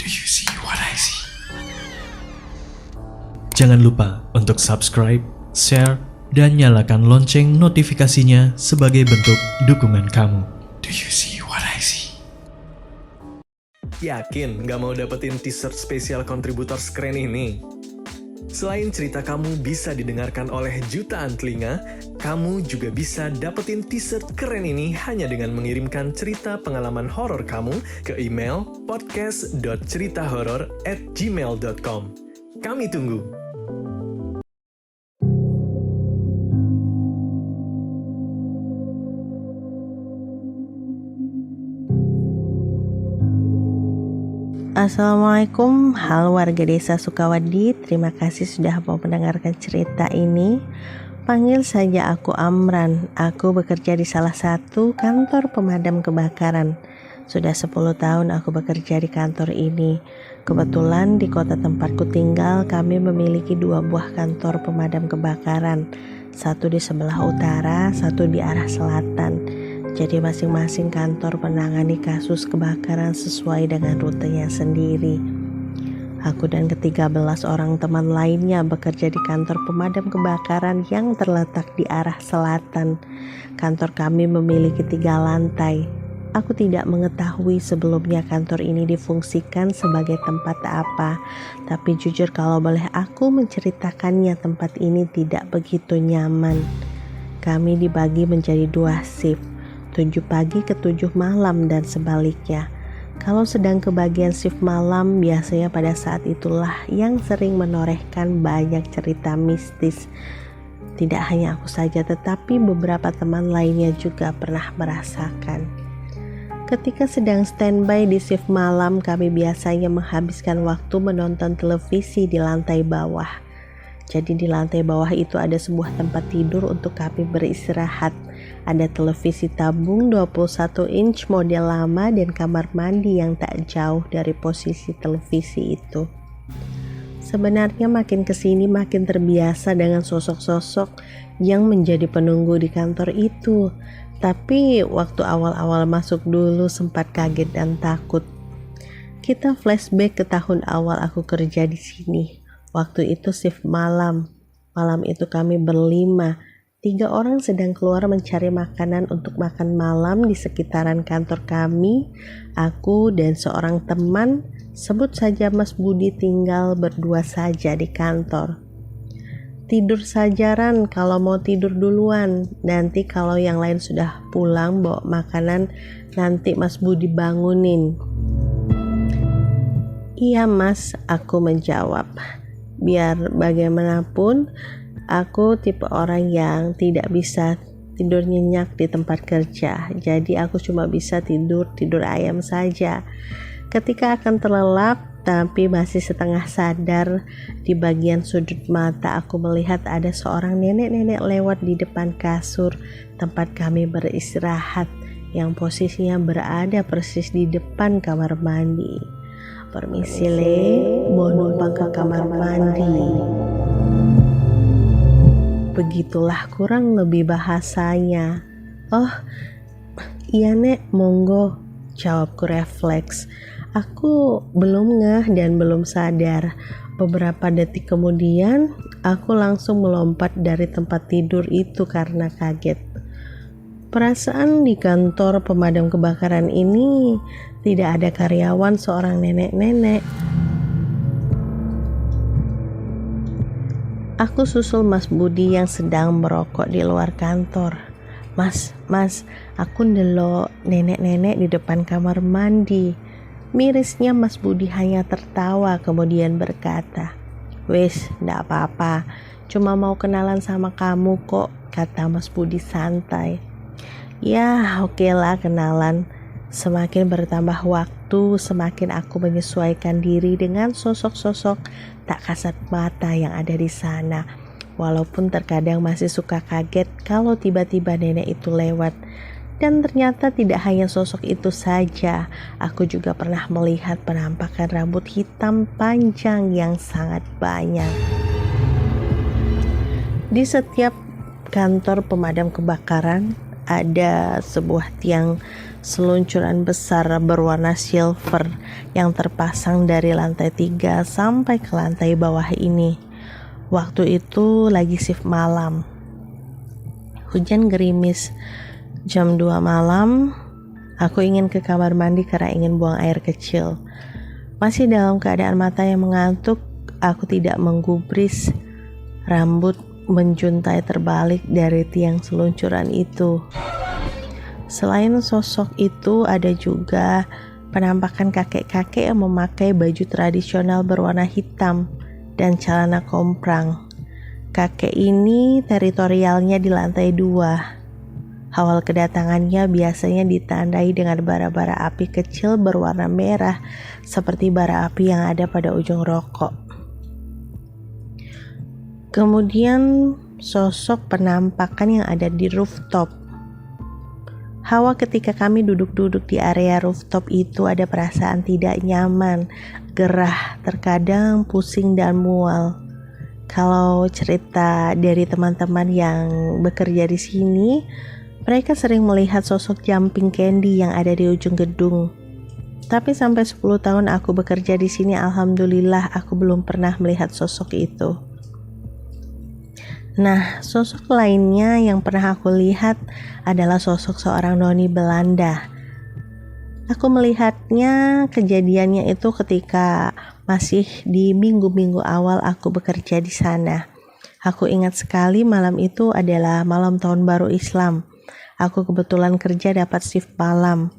Do you see what I see? Jangan lupa untuk subscribe, share, dan nyalakan lonceng notifikasinya sebagai bentuk dukungan kamu. Do you see what I see? Yakin nggak mau dapetin t-shirt spesial kontributor keren ini? Selain cerita kamu bisa didengarkan oleh jutaan telinga, kamu juga bisa dapetin t-shirt keren ini hanya dengan mengirimkan cerita pengalaman horor kamu ke email podcast.ceritahoror@gmail.com. Kami tunggu. Assalamualaikum, halo warga desa Sukawadi. Terima kasih sudah mau mendengarkan cerita ini. Panggil saja aku Amran. Aku bekerja di salah satu kantor pemadam kebakaran. Sudah 10 tahun aku bekerja di kantor ini. Kebetulan di kota tempatku tinggal kami memiliki 2 buah kantor pemadam kebakaran. Satu di sebelah utara, satu di arah selatan. Jadi masing-masing kantor menangani kasus kebakaran sesuai dengan rutenya sendiri. Aku dan ke-13 orang teman lainnya bekerja di kantor pemadam kebakaran yang terletak di arah selatan. Kantor kami memiliki 3 lantai. Aku tidak mengetahui sebelumnya kantor ini difungsikan sebagai tempat apa. Tapi jujur kalau boleh aku menceritakannya, tempat ini tidak begitu nyaman. Kami dibagi menjadi 2 shift. 7 pagi ke 7 malam dan sebaliknya. Kalau sedang kebagian shift malam, biasanya pada saat itulah yang sering menorehkan banyak cerita mistis. Tidak hanya aku saja, tetapi beberapa teman lainnya juga pernah merasakan. Ketika sedang standby di shift malam, kami biasanya menghabiskan waktu menonton televisi di lantai bawah. Jadi di lantai bawah itu ada sebuah tempat tidur untuk kami beristirahat. Ada televisi tabung 21 inch model lama dan kamar mandi yang tak jauh dari posisi televisi itu. Sebenarnya makin kesini makin terbiasa dengan sosok-sosok yang menjadi penunggu di kantor itu. Tapi waktu awal-awal masuk dulu sempat kaget dan takut. Kita flashback ke tahun awal aku kerja di sini. Waktu itu shift malam. Malam itu kami berlima. 3 orang sedang keluar mencari makanan untuk makan malam di sekitaran kantor kami. Aku dan seorang teman, sebut saja Mas Budi, tinggal berdua saja di kantor. Tidur saja Ran, kalau mau tidur duluan. Nanti kalau yang lain sudah pulang bawa makanan, nanti Mas Budi bangunin. Iya Mas, aku menjawab. Biar bagaimanapun, aku tipe orang yang tidak bisa tidur nyenyak di tempat kerja. Jadi aku cuma bisa tidur ayam saja. Ketika akan terlelap tapi masih setengah sadar, di bagian sudut mata aku melihat ada seorang nenek-nenek lewat di depan kasur tempat kami beristirahat, yang posisinya berada persis di depan kamar mandi. Permisi le, mau numpang ke kamar mandi. Begitulah kurang lebih bahasanya. Oh iya nek, monggo, jawabku refleks. Aku belum ngeh dan belum sadar. Beberapa detik kemudian aku langsung melompat dari tempat tidur itu karena kaget. Perasaan di kantor pemadam kebakaran ini tidak ada karyawan seorang nenek-nenek. Aku susul Mas Budi yang sedang merokok di luar kantor. Mas, aku ndelok nenek-nenek di depan kamar mandi. Mirisnya Mas Budi hanya tertawa kemudian berkata, "Wes, ndak apa-apa, cuma mau kenalan sama kamu kok," kata Mas Budi santai. Ya, oke lah kenalan. Semakin bertambah waktu, semakin aku menyesuaikan diri dengan sosok-sosok tak kasat mata yang ada di sana. Walaupun terkadang masih suka kaget kalau tiba-tiba nenek itu lewat. Dan ternyata tidak hanya sosok itu saja, aku juga pernah melihat penampakan rambut hitam panjang yang sangat banyak. Di setiap kantor pemadam kebakaran ada sebuah tiang seluncuran besar berwarna silver yang terpasang dari lantai 3 sampai ke lantai bawah ini. Waktu itu lagi shift malam. Hujan gerimis. Jam 2 malam, aku ingin ke kamar mandi karena ingin buang air kecil. Masih dalam keadaan mata yang mengantuk, aku tidak menggubris. Rambut menjuntai terbalik dari tiang seluncuran itu. Selain sosok itu, ada juga penampakan kakek-kakek yang memakai baju tradisional berwarna hitam dan celana komprang. Kakek ini teritorialnya di lantai 2. Awal kedatangannya biasanya ditandai dengan bara-bara api kecil berwarna merah seperti bara api yang ada pada ujung rokok. Kemudian sosok penampakan yang ada di rooftop. Hawa ketika kami duduk-duduk di area rooftop itu ada perasaan tidak nyaman, gerah, terkadang pusing dan mual. Kalau cerita dari teman-teman yang bekerja di sini, mereka sering melihat sosok jumping candy yang ada di ujung gedung. Tapi sampai 10 tahun aku bekerja di sini, alhamdulillah aku belum pernah melihat sosok itu. Nah, sosok lainnya yang pernah aku lihat adalah sosok seorang noni Belanda. Aku melihatnya, kejadiannya itu ketika masih di minggu-minggu awal aku bekerja di sana. Aku ingat sekali malam itu adalah malam tahun baru Islam. Aku kebetulan kerja dapat shift malam.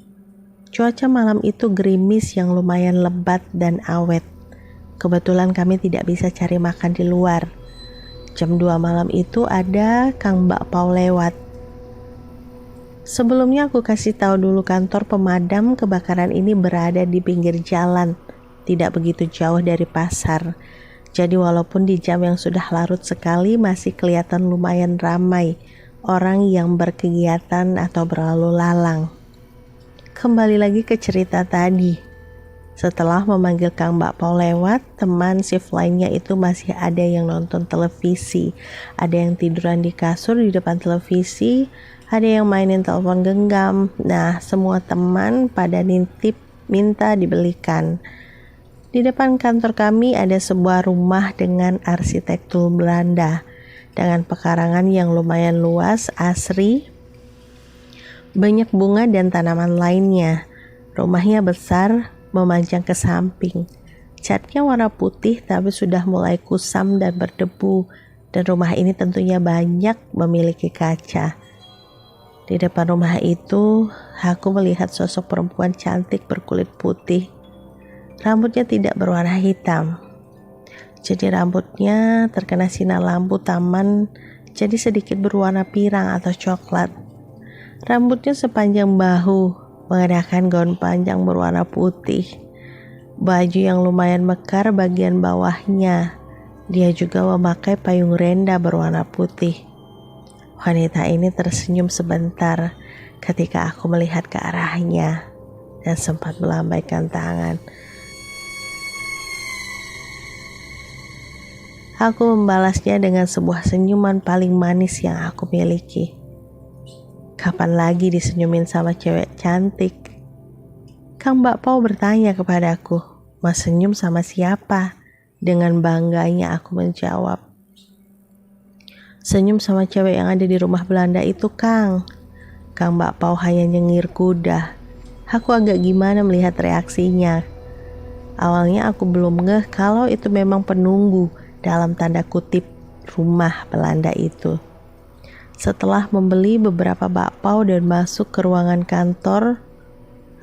Cuaca malam itu gerimis yang lumayan lebat dan awet. Kebetulan kami tidak bisa cari makan di luar. Jam 2 malam itu ada Kang Bakpao lewat. Sebelumnya aku kasih tahu dulu kantor pemadam kebakaran ini berada di pinggir jalan, tidak begitu jauh dari pasar. Jadi walaupun di jam yang sudah larut sekali masih kelihatan lumayan ramai orang yang berkegiatan atau berlalu lalang. Kembali lagi ke cerita tadi. Setelah memanggil Kang Bakpao lewat, teman shift lainnya itu masih ada yang nonton televisi, ada yang tiduran di kasur di depan televisi, ada yang mainin telepon genggam. Nah, semua teman pada nitip minta dibelikan. Di depan kantor kami ada sebuah rumah dengan arsitektur Belanda, dengan pekarangan yang lumayan luas, asri, banyak bunga dan tanaman lainnya. Rumahnya besar, memanjang ke samping. Catnya warna putih tapi sudah mulai kusam dan berdebu, dan rumah ini tentunya banyak memiliki kaca. Di depan rumah itu, aku melihat sosok perempuan cantik berkulit putih. Rambutnya tidak berwarna hitam. Jadi rambutnya terkena sinar lampu taman jadi sedikit berwarna pirang atau coklat. Rambutnya sepanjang bahu, mengenakan gaun panjang berwarna putih. Baju yang lumayan mekar bagian bawahnya. Dia juga memakai payung renda berwarna putih. Wanita ini tersenyum sebentar ketika aku melihat ke arahnya dan sempat melambaikan tangan. Aku membalasnya dengan sebuah senyuman paling manis yang aku miliki. Kapan lagi disenyumin sama cewek cantik? Kang Bakpao bertanya kepadaku, "Mas senyum sama siapa?" Dengan bangganya aku menjawab, "Senyum sama cewek yang ada di rumah Belanda itu, Kang." Kang Bakpao hanya nyengir kuda. Aku agak gimana melihat reaksinya. Awalnya aku belum ngeh kalau itu memang penunggu dalam tanda kutip rumah Belanda itu. Setelah membeli beberapa bakpao dan masuk ke ruangan kantor,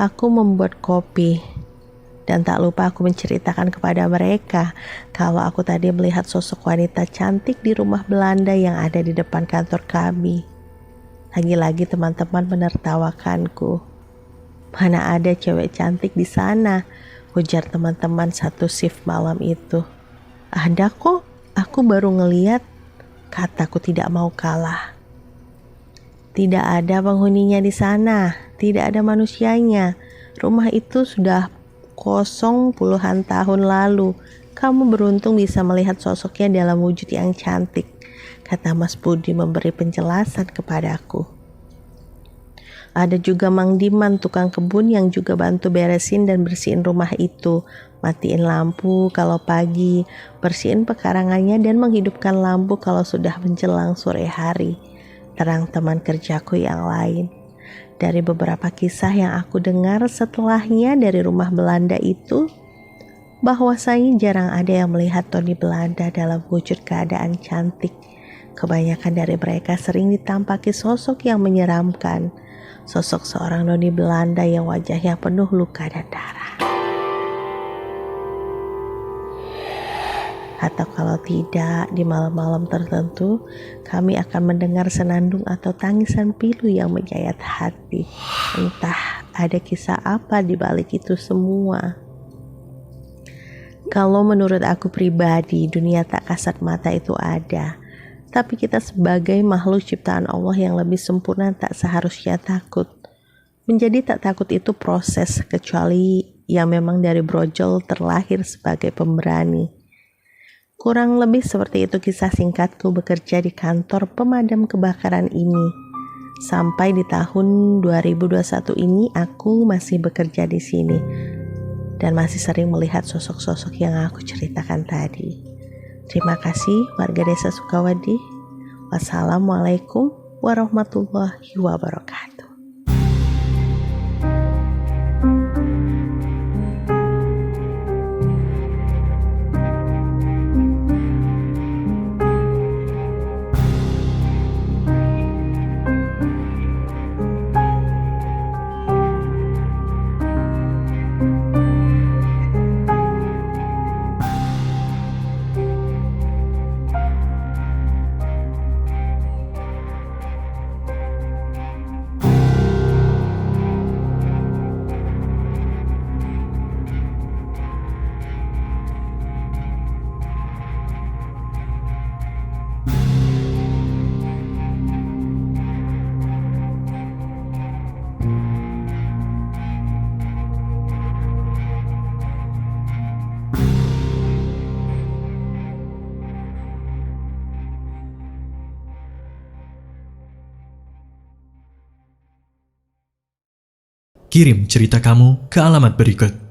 aku membuat kopi. Dan tak lupa aku menceritakan kepada mereka kalau aku tadi melihat sosok wanita cantik di rumah Belanda yang ada di depan kantor kami. Lagi-lagi teman-teman menertawakanku. "Mana ada cewek cantik di sana?" ujar teman-teman satu shift malam itu. "Ada kok, aku baru ngeliat," kataku tidak mau kalah. "Tidak ada penghuninya di sana, tidak ada manusianya. Rumah itu sudah kosong puluhan tahun lalu. Kamu beruntung bisa melihat sosoknya dalam wujud yang cantik," kata Mas Budi memberi penjelasan kepadaku. Ada juga Mang Diman, tukang kebun yang juga bantu beresin dan bersihin rumah itu, matiin lampu kalau pagi, bersihin pekarangannya dan menghidupkan lampu kalau sudah menjelang sore hari. Terang teman kerjaku yang lain. Dari beberapa kisah yang aku dengar setelahnya dari rumah Belanda itu, bahwasanya jarang ada yang melihat Tony Belanda dalam wujud keadaan cantik. Kebanyakan dari mereka sering ditampaki sosok yang menyeramkan, sosok seorang noni Belanda yang wajahnya penuh luka dan darah. Atau kalau tidak, di malam-malam tertentu, kami akan mendengar senandung atau tangisan pilu yang menyayat hati. Entah ada kisah apa di balik itu semua. Kalau menurut aku pribadi, dunia tak kasat mata itu ada. Tapi kita sebagai makhluk ciptaan Allah yang lebih sempurna tak seharusnya takut. Menjadi tak takut itu proses, kecuali yang memang dari brojol terlahir sebagai pemberani. Kurang lebih seperti itu kisah singkatku bekerja di kantor pemadam kebakaran ini. Sampai di tahun 2021 ini aku masih bekerja di sini dan masih sering melihat sosok-sosok yang aku ceritakan tadi. Terima kasih warga desa Sukawadi. Wassalamualaikum warahmatullahi wabarakatuh. Kirim cerita kamu ke alamat berikut.